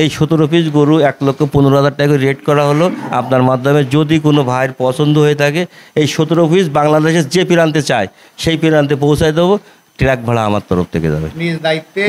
এই 17 পিস গরু 1,15,000 টাকা রেট করা হলো। আপনার মাধ্যমে যদি কোনো ভাইয়ের পছন্দ হয়ে থাকে এই 17 পিস বাংলাদেশের যে প্রান্তে চায় সেই প্রান্তে পৌঁছায় দেবো। ট্রাক ভাড়া আমার তরফ থেকে যাবে,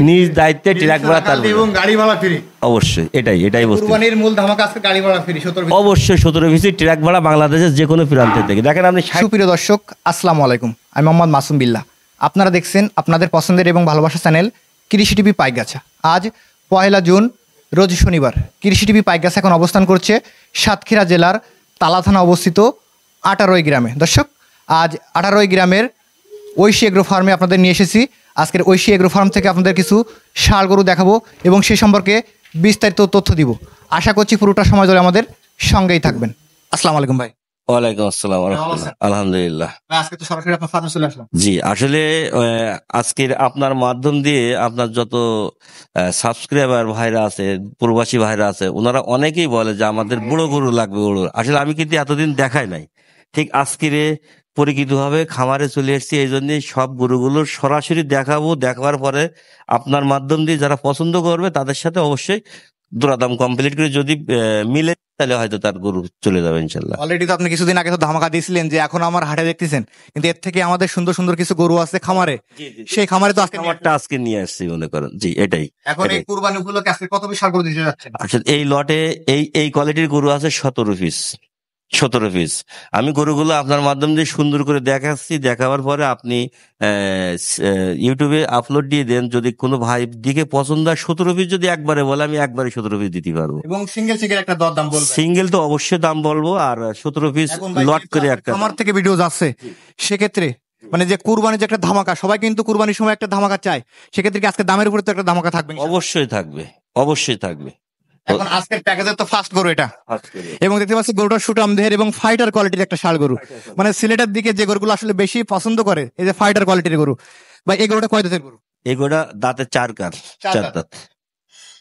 নিজ দায়িত্বে ট্রাক ভাড়া এবং গাড়ি ভাড়া ফ্রি। অবশ্যই এটাই বস্তু। কুরবানির মূল ধামাকা আজকে গাড়ি ভাড়া ফ্রি 17 অবশ্যই 17 পিস ট্রাক ভাড়া বাংলাদেশের যে কোনো প্রান্তে থেকে। দেখেন আপনি। সুপ্রিয় দর্শক, আসসালামু আলাইকুম। আমি মোহাম্মদ মাসুম বিল্লাহ। আপনারা দেখছেন আপনাদের পছন্দের এবং ভালোবাসা চ্যানেল কৃষি টিভি পাইকগাছা। আজ 1 জুন রোজ শনিবার। কৃষি টিভি পাইকগাছা এখন অবস্থান করছে সাতক্ষীরা জেলার তালা থানা অবস্থিত 18 গ্রামে। দর্শক, আজ 18 গ্রামের ঐশী এগ্রো ফার্মে আপনাদের নিয়ে এসেছি। আজকের ঐশী এগ্রো ফার্ম থেকে আপনাদের কিছু ষাঁড় গরু দেখাবো এবং সে সম্পর্কে বিস্তারিত তথ্য দিব। আশা করছি পুরোটা সময় ধরে আমাদের সঙ্গেই থাকবেন। আসসালামু আলাইকুম ভাই। ওয়ালাইকুম আসসালাম। আলহামদুলিল্লাহ। আজকে তো সরাসরি আপনার ফার্মে চলে আসলাম। জি, আসলে আজকের আপনার মাধ্যম দিয়ে আপনার যত সাবস্ক্রাইবার ভাইরা আছে, প্রবাসী ভাইরা আছে, ওনারা অনেকেই বলে যে আমাদের বড় গরু লাগবে। আসলে আমি কিন্তু এতদিন দেখাই নাই। ঠিক আজকের পরিচিতভাবে খামারে চলে এসেছি, এই জন্য সব গরুগুলো সরাসরি দেখাবো। দেখাবার পরে আপনার মাধ্যম দিয়ে যারা পছন্দ করবে তাদের সাথে অবশ্যই দরদাম কমপ্লিট করে যদি মিলে তাহলে হয়তো তার গরু চলে যাবে ইনশাল্লাহ। অলরেডি তো আপনি কিছুদিন আগে তো ধামাকা দিয়েছিলেন যে এখন আমার হাটে দেখতেছেন, কিন্তু এর থেকে আমাদের সুন্দর সুন্দর কিছু গরু আছে খামারে। সেই খামারে তো খামারটা আজকে নিয়ে আসছি মনে করেন। জি, এটাই। এখন এই কুরবানি উপলক্ষে আজকে কত পিস ষাঁড় গরু দিতে যাচ্ছেন? আসলে এই লটে এই কোয়ালিটির গরু আছে 17 পিস। 17 পিস আমি গরুগুলো আপনার মাধ্যম দিয়ে সুন্দর করে দেখাচ্ছি। দেখাবার পরে আপনি ইউটিউবে আপলোড দিয়ে দেন। যদি কোনো ভাই দিকে পছন্দ হয় 17 পিস যদি একবারে বলে, আমি একবারে 17 পিস দিতে পারবো। এবং সিঙ্গেল একটা দর দাম বলবো। সিঙ্গেল তো অবশ্যই দাম বলবো, আর 17 পিস লট করে একটা আমার থেকে ভিডিও যাচ্ছে। সেক্ষেত্রে মানে যে কুরবানির যে একটা ধামাকা, সবাই কিন্তু কুরবানির সময় একটা ধামাকা চায়। সেক্ষেত্রে কি আজকে দামের উপরে তো একটা ধামাকা থাকবে? অবশ্যই থাকবে, অবশ্যই থাকবে। এখন আজকের প্যাকেজের তো ফার্স্ট গরু এটা, এবং দেখতে পাচ্ছি গরুটা সুটাম দেহের এবং ফাইটার কোয়ালিটির একটা ষাঁড় গরু। মানে সিলেটের দিকে যে গরুগুলো আসলে বেশি পছন্দ করে এই যে ফাইটার কোয়ালিটির গরু। বা এই গরুটা কয় দাঁতের গরু? এই গরুটা দাঁতে 4 দাঁত।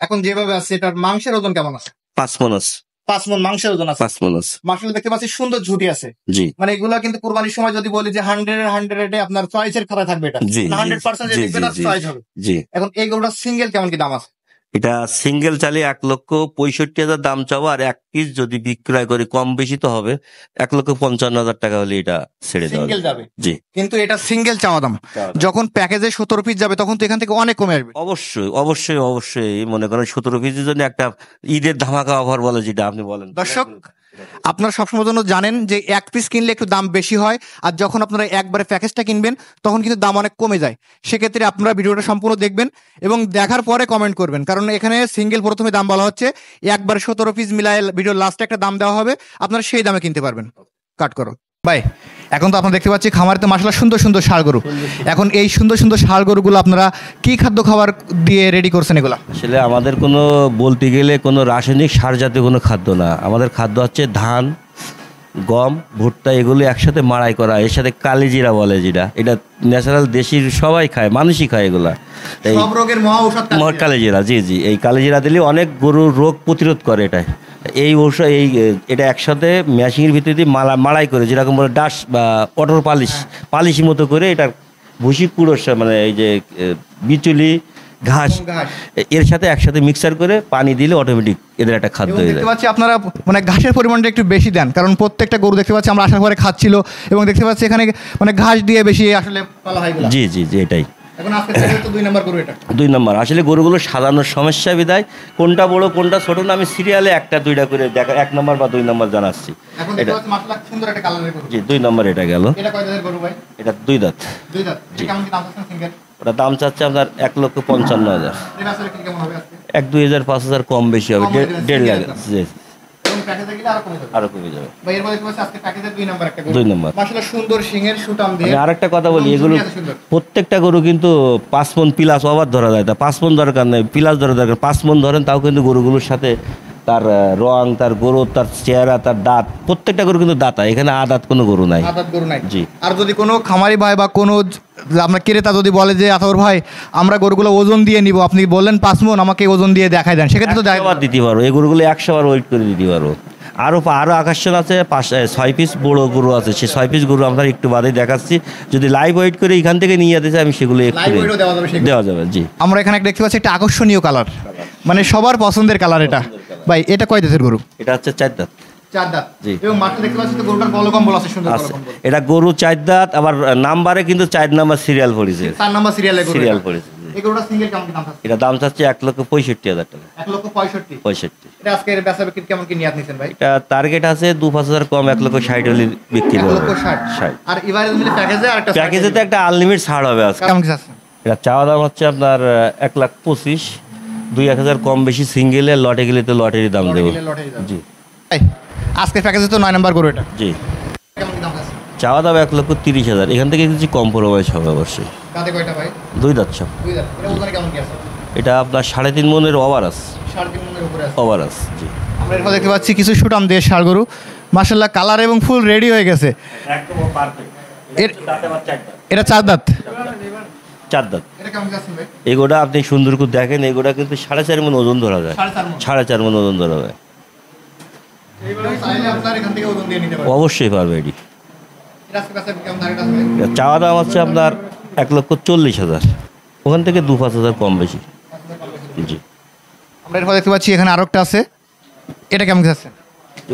এখন যেভাবে আছে এটার মাংসের ওজন কেমন আছে? 5 মণ আছে। 5 মণ মাংসের ওজন আছে। 5 মণ আছে। মাংসের দেখতে পাচ্ছি সুন্দর ঝুটি আছে। জি, মানে এগুলা কিন্তু কুরবানির সময় যদি বলি যে 100 আপনার চয়েসের খাতা থাকবে, এটা 100% যে দেখবে না চয়েস হবে। জি। এখন এই গরুটা সিঙ্গেল কেমন কি দাম আছে? এটা সিঙ্গেল চালে 1,65,000 দাম চাবো, আর এক পিস যদি বিক্রয় করি কম বেশি তো হবে 1,55,000 টাকা হলে এটা ছেড়ে দেওয়া যাবে। জি, কিন্তু এটা সিঙ্গেল চাওয়া দাম। যখন প্যাকেজে 17 পিস যাবে তখন তো এখান থেকে অনেক কমে আসবে। অবশ্যই অবশ্যই অবশ্যই। মনে করেন 17 পিসের জন্য একটা ঈদের ধামাকা অফার বলে যেটা আপনি বলেন। দর্শক, আপনারা সবসময় জন্য জানেন যে এক পিস কিনলে একটু দাম বেশি হয়, আর যখন আপনারা একবারে প্যাকেজটা কিনবেন তখন কিন্তু দাম অনেক কমে যায়। সেক্ষেত্রে আপনারা ভিডিওটা সম্পূর্ণ দেখবেন এবং দেখার পরে কমেন্ট করবেন, কারণ এখানে সিঙ্গেল প্রথমে দাম বলা হচ্ছে, একবারে 17 পিস মিলায় ভিডিওর লাস্টে একটা দাম দেওয়া হবে, আপনারা সেই দামে কিনতে পারবেন। কাট করো ভাই। এখন তো আপনারা দেখতে পাচ্ছি খামারে তো মাশাআল্লাহ সুন্দর সুন্দর ষাঁড় গরু। এখন এই সুন্দর সুন্দর ষাঁড় গরুগুলো আপনারা কি খাদ্য খাবার দিয়ে রেডি করছেন এগুলা? আসলে আমাদের কোনো বলতে গেলে কোনো রাসায়নিক সার জাতীয় কোনো খাদ্য না। আমাদের খাদ্য হচ্ছে ধান, গম, ভুট্টা, এগুলো একসাথে মাড়াই করা। এর সাথে কালিজিরা বলে যেটা, এটা ন্যাচারাল দেশি সবাই খায়, মানুষই খায় এগুলা। সব রোগের মহা ঔষধ কালিজিরা। জি জি, এই কালিজিরা দিলে অনেক গরুর রোগ প্রতিরোধ করে। এই ঔষধ এটা একসাথে মেশিনের ভিতরে দিয়ে মাড়াই করে, যেরকম বলে ডাস বা অটোর পালিশ মতো করে এটা ভুসি কুড়ো, মানে এই যে বিচুলি ঘাস এর সাথে একসাথে মিক্সার করে পানি দিলে অটোমেটিক এদের একটা খাদ্য হয়ে যায়। দেখতে পাচ্ছি আপনারা মানে ঘাসের পরিমাণটা একটু বেশি দেন, কারণ প্রত্যেকটা গরু দেখতে পাচ্ছি আমরা আসার পরে খাচ্ছিল, এবং দেখতে পাচ্ছি এখানে মানে ঘাস দিয়ে বেশি আসলে পালা হয়। জি জি জি, এটাই। এখন আজকে থেকে তো 2 নাম্বার গরু এটা। 2 নম্বর। আসলে গরুগুলো সাজানোর সমস্যা বিদায় কোনটা বড় কোনটা ছোট না আমি সিরিয়ালে 1টা 2টা করে দেখা 1 নম্বর বা 2 নম্বর জানাচ্ছি। এখন দেখতে পাচ্ছি মাশাআল্লাহ সুন্দর একটা কালারের গরু। জি, 2 নম্বর এটা গেল। এটা কয় দাঁতের গরু ভাই? এটা 2 দাঁত। 2 দাঁত। কেমন কি দাম আছে সিঙ্গেল? ওটা দাম চাচ্ছে আপনার 1,55,000। এর আসলে কি কেমন হবে আজকে? 1-2,000 5,000 কম বেশি হবে, 1.5 লাখ। জি, এবং প্যাকেজে গেলে আরো কমে যাবে। ভাই এর মধ্যে দেখতে আজকে প্যাকেজে 2 নাম্বার একটা গরু। 2 নম্বর। মাশাআল্লাহ সুন্দর সিংহের সুটাম দিয়ে। আমি আরেকটা কথা বলি, এগুলো প্রত্যেকটা গরু কিন্তু 5 মণ প্লাস ওভার ধরা যায়। তা 5 মণ দরকার নেই, প্লাস ধরা দরকার। 5 মণ ধরেন তাও কিন্তু গরুগুলোর সাথে তার রং, তার গরু, তার চেহারা, তার দাঁত, প্রত্যেকটা গরু কিন্তু দাঁতা। এখানে আদাত কোনো গরু নাই। আদাত গরু নাই। জি। আর যদি কোনো খামারি ভাই বা কোনো আমরা ক্রেতা যদি বলে যে আতাউর ভাই আমরা গরুগুলো ওজন দিয়ে নিব, আপনি বললেন 5 মণ আমাকে ওজন দিয়ে দেখাই দেন, সেক্ষেত্রে তো দেখাবার দিতে পারো। এই গরুগুলো 100 বার ওয়েট করে দিতে পারো। আরও আকর্ষণ আছে, 6 পিস বড় গরু আছে। সেই 6 পিস গরু আমরা একটু বাদেই দেখাচ্ছি। যদি লাইভ ওয়েট করে এখান থেকে নিয়ে যেতে চাই আমি সেগুলো একটু দেওয়া যাবে। জি। আমরা এখানে দেখতে পাচ্ছি একটা আকর্ষণীয় কালার, মানে সবার পছন্দের কালার এটা। ভাই এটা কয় দাঁতের গরু? এটা হচ্ছে 4 দাঁত। 4 দাঁত। জি। এবং মাঠে দেখতে পাচ্ছি তো গরুটার গলকম্বল আছে, সুন্দর আছে। গলকম্বল। এটা গরু 4 দাঁত, আবার নাম্বারে কিন্তু 4 নাম্বার সিরিয়াল পড়েছে। 4 নাম্বার সিরিয়ালে গরু। সিরিয়াল পড়েছে। এই গরুটা সিঙ্গেল কেমন কি দাম আছে? এটা দাম চাচ্ছে 1,65,000 টাকা। 1,65,000। 65। এটা আজকে এর বেচা বিক্রি কেমন কি নিয়াত নিছেন ভাই? এটা টার্গেট আছে 2-5 কম 1,60,000 হলে বিক্রি হবে। 1,60,000। আর এবারে মিলে প্যাকেজে আরেকটা প্যাকেজে তো একটা আনলিমিটেড ছাড় হবে আজকে। কেমন কি আছে? এটা চাওয়া দাম হচ্ছে আপনার 1,25,000, 2-1,000 কম বেশি সিঙ্গেলে, লটে গেলে তো লটারি দাম দেবো। জি ভাই আজকে প্যাকেজে তো 9 নাম্বার গরু এটা। জি। কেমন কি দাম আছে? চাওয়া দাম 1,30,000, এখান থেকে কিছু কম্প্রোমাইজ হবে অবশ্যই। দাঁতে কয়টা ভাই? 2 দাঁত সব। 2 দাঁত। এটা ওজনে কেমন কি আছে? এটা আপনার 3.5 মনের ওভারাস। 3.5 মনের উপরে আছে। ওভারাস জি। আমরা এরপর দেখতে পাচ্ছি কিছু সুটাম দিয়ে ষাড় গরু, মাশাআল্লাহ কালার এবং ফুল রেডি হয়ে গেছে। একদম পারফেক্ট। এটা 4 দাঁত। 4 দাঁত। এটা কেমন কি আছে ভাই? এগোটা আপনি সুন্দর করে দেখেন, এগোটা কিন্তু 4.5 মন ওজন ধরা যায়। 4.5 মণ। 4.5 মন ওজন ধরা যায়। চাইলে আপনার এখান থেকে ওজন দিয়ে নিতে পারেন। অবশ্যই পারবে এটি। এটা আজকে বেচা কেমন টার্গেট আছে ভাই? এটা চাওয়া দাম হচ্ছে আপনার 1,40,000, ওখান থেকে 2-5 কম বেশি। জি। আমরা এরপর দেখতে পাচ্ছি এখানে আরেকটা আছে, এটা কেমন কি আছে?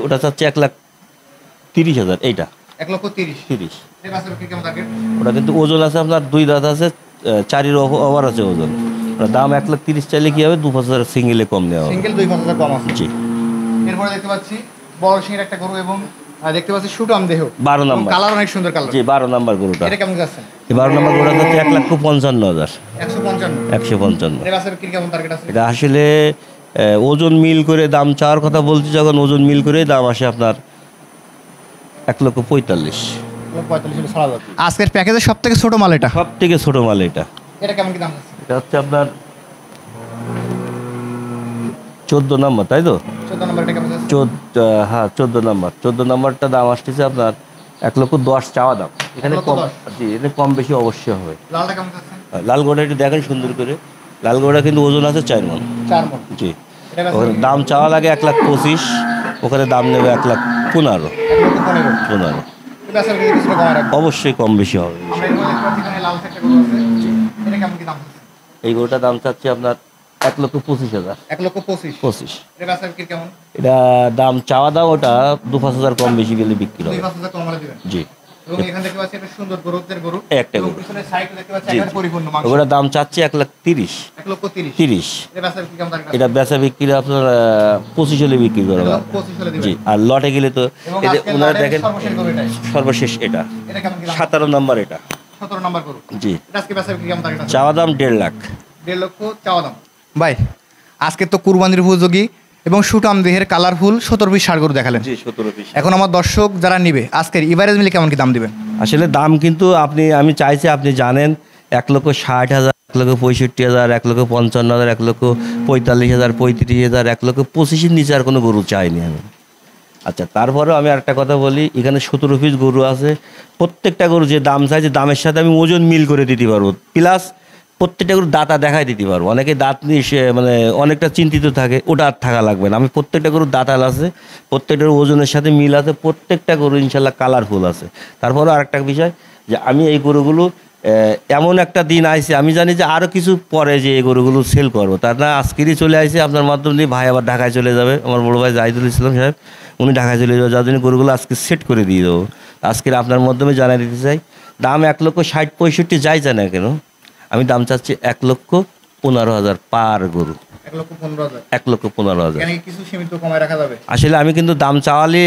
ওটা চাচ্ছে 1,30,000, এইটা 1,30,000। 30। এটা বেচা বিক্রি কেমন টার্গেট? ওটা কিন্তু ওজন আছে আপনার 2 দাঁত আছে, 4 ওভার আছে ওজন। ওটা দাম 1,30,000 চাইলে কি হবে, 2-5 সিঙ্গেলে কম নেওয়া হবে। সিঙ্গেল 2,500 কম আছে। জি। এরপরে দেখতে পাচ্ছি বড় সিংয়ের একটা গরু এবং দেখতে পাচ্ছি সুটাম দেহ। 12 নাম্বার। কালার অনেক সুন্দর কালার। জি 12 নাম্বার গরুটা। এটা কেমন কি আছে? এই 12 নাম্বার গরুটা হচ্ছে 1,55,000। 155। 155। এটা বেচা বিক্রি কেমন টার্গেট আছে? এটা আসলে ওজন মিল করে দাম চাওয়ার কথা বলছি, যখন ওজন মিল করে দাম আসে আপনার 1,45,000। 1,45,000 ছাড়া যাবে। আজকের প্যাকেজের সবথেকে ছোট মাল এটা। সব থেকে ছোট মাল এটা। এটা কেমন কি দাম আছে? এটা হচ্ছে আপনার 14 নাম্বার, তাই তো? 14 নম্বর এটা কেমন আছে? 14 নাম্বার। 14 নাম্বারটা দাম আসতেছে আপনার 1,10,000 চাওয়া দাম। এখানে কম, 1,10,000 জি এখানে কম বেশি অবশ্যই হবে। লালটা কেমন আছে? লাল গোড়া একটু দেখেন সুন্দর করে। লাল গোড়া কিন্তু ওজন আছে 4 মণ। 4 মণ। জি। এটা বেচা ওখানে দাম চাওয়া লাগে 1,25,000, ওখানে দাম নেবে 1,15,000। 1,15,000। 15। এটা বেচা বিক্রি কিছুটা কম রাখবো। অবশ্যই কম বেশি হবে। আমরা এরপর দেখতে পাচ্ছি এখানে লাল একটা গরু আছে। এটা কেমন কি দাম আছে? এই গরুটার দাম চাচ্ছে আপনার 1,25,000। 1,25,000। 25। এটা বেচা বিক্রি কেমন? এটা দাম চাওয়া দাম ওটা 2-5 কম বেশি গেলে বিক্রি হবে। 2,500 কম হলে দিবেন। জি। এবং এখানে দেখতে পাচ্ছি একটা সুন্দর গরুদের গরু। একটা এবং গরু। পিছনে সাইডে দেখতে পাচ্ছি জি, একেবারে পরিপূর্ণ মাংস। ওটার দাম চাচ্ছে 1,30,000। 1,30,000। 30। এটা বেচা বিক্রি কেমন টার্গেট আছে? এটা বেচা বিক্রি আপনার 25 হলে বিক্রি করা হবে। 25 হলে দিবেন। জি। আর লটে গেলে তো এবং এই যে আজকের ওনারা লাইনের দেখেন সর্বশেষ গরু এটাই। সর্বশেষ এটা এটা কেমন কি দাম? 17 নাম্বার এটা। 17 নম্বর গরু। জি। এটা আজকে বেচা বিক্রি কেমন টার্গেট আছে? চাওয়া দাম 1.5 লাখ। 1.5 লক্ষ চাওয়া দাম। ভাই আজকে তো কুরবানির উপযোগী এবং সুটাম দেহের কালারফুল 17 পিস ষাড় গরু দেখালেন। জি 17 পিস। এখন আমার দর্শক যারা নিবে আজকের ইভারেজ মিলে কেমন কি দাম দিবেন? আসলে দাম কিন্তু আমি চাইছি আপনি জানেন 1,60,000, 1,65,000, 1,55,000, 1,45,000, 35,000, 1,25,000 নিচে আর কোনো গরু চাইনি আমি। আচ্ছা, তারপরেও আমি আরেকটা কথা বলি, এখানে 17 পিস গরু আছে। প্রত্যেকটা গরু যে দাম চাইছে দামের সাথে আমি ওজন মিল করে দিতে পারবো, প্লাস প্রত্যেকটা গরু দাঁতা দেখাই দিতে পারবো। অনেকে দাঁত নিয়ে মানে অনেকটা চিন্তিত থাকে, ওটা আর থাকা লাগবে না। আমি প্রত্যেকটা গরু দাঁতাল আছে, প্রত্যেকটা ওজনের সাথে মিল আছে, প্রত্যেকটা গরু ইনশাল্লাহ কালারফুল আছে। তারপরেও আরেকটা বিষয় যে আমি এই গরুগুলো এমন একটা দিন আইছে, আমি জানি যে আরও কিছু পরে যে এই গরুগুলো সেল করবো, তার না আজকেরই চলে আসছে আপনার মাধ্যম দিয়ে। ভাই আবার ঢাকায় চলে যাবে, আমার বড় ভাই জাহিদুল ইসলাম সাহেব, উনি ঢাকায় চলে যাবে, যার জন্য গরুগুলো আজকে সেট করে দিয়ে দেবো। আজকের আপনার মাধ্যমে জানাই দিতে চাই, দাম 1,60,000-65,000 যাই না কেন, আমি দাম চাচ্ছি 1,15,000 পার গরু। 1,15,000। 1,15,000। এখানে কি কিছু সীমিত কমায় রাখা যাবে? আসলে আমি কিন্তু দাম চাওয়ালে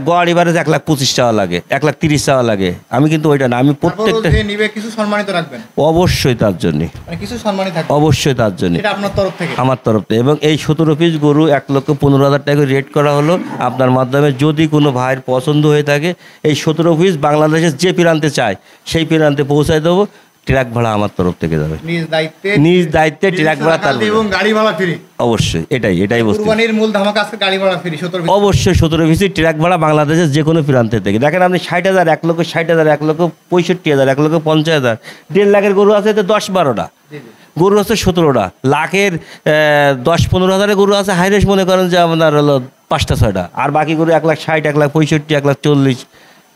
গড় এবারে 1,25,000 চাওয়া লাগে, 1,30,000 চাওয়া লাগে। আমি কিন্তু ওইটা না, আমি প্রত্যেকটা তারপরও যে নিবে কিছু সম্মানিত রাখবেন। অবশ্যই তার জন্য, মানে কিছু সম্মানিত থাকবে। অবশ্যই তার জন্য, এটা আপনার তরফ থেকে। আমার তরফ থেকে। এবং এই 17 পিস গরু 1,15,000 টাকা রেট করা হলো আপনার মাধ্যমে। যদি কোনো ভাইয়ের পছন্দ হয়ে থাকে, এই 17 পিস বাংলাদেশের যে প্রান্তে চায় সেই প্রান্তে পৌঁছায় দেবো। ট্রাক ভাড়া আমার তরফ থেকে যাবে, নিজ দায়িত্বে ট্রাক ভাড়া তার এবং গাড়ি ভাড়া ফ্রি। অবশ্যই এটাই বস্তু। কুরবানির মূল ধামাকা আজকে গাড়ি ভাড়া ফ্রি 17 পিস। অবশ্যই 17 পিসি ট্রাক ভাড়া বাংলাদেশের যে কোনো প্রান্তে থেকে। দেখেন আপনি 60,000, 1,60,000, 1,65,000, 1,50,000, 1.5 লাখের গরু আছে তো 10-12টা, গরু আছে 17টা, লাখের 10-15 গরু আছে হাইরেস মনে করেন যে আপনার হলো 5-6টা, আর বাকি গরু 1,60,000, 1,65,000, 1,40,000।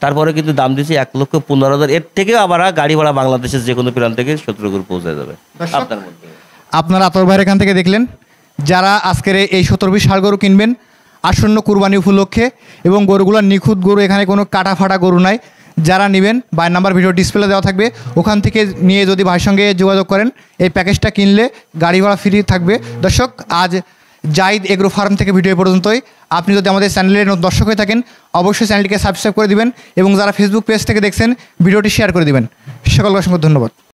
তারপরে কিন্তু দাম দিচ্ছি 1,15,000। এর থেকে আবার গাড়ি ভাড়া বাংলাদেশের যে কোনো প্রান্ত থেকে 17 গরু পৌঁছে যাবে আপনার মধ্যে। আপনার আতর ভাইয়ের এখান থেকে দেখলেন যারা আজকের এই 17-20 ষাঁড় গরু কিনবেন আসন্ন কুরবানি উপলক্ষে, এবং গরুগুলোর নিখুঁত গরু, এখানে কোনো কাটা ফাটা গরু নাই, যারা নেবেন ভাইয়ের নাম্বার ভিডিও ডিসপ্লে দেওয়া থাকবে, ওখান থেকে নিয়ে যদি ভাইয়ের সঙ্গে যোগাযোগ করেন এই প্যাকেজটা কিনলে গাড়ি ভাড়া ফ্রি থাকবে। দর্শক, আজ জাহিদ এগ্রো ফার্ম থেকে ভিডিও পর্যন্তই। আপনি যদি আমাদের চ্যানেলের দর্শক হয়ে থাকেন অবশ্যই চ্যানেলটিকে সাবস্ক্রাইব করে দিবেন, এবং যারা ফেসবুক পেজ থেকে দেখছেন ভিডিওটি শেয়ার করে দিবেন। সকলকে অসংখ্য ধন্যবাদ।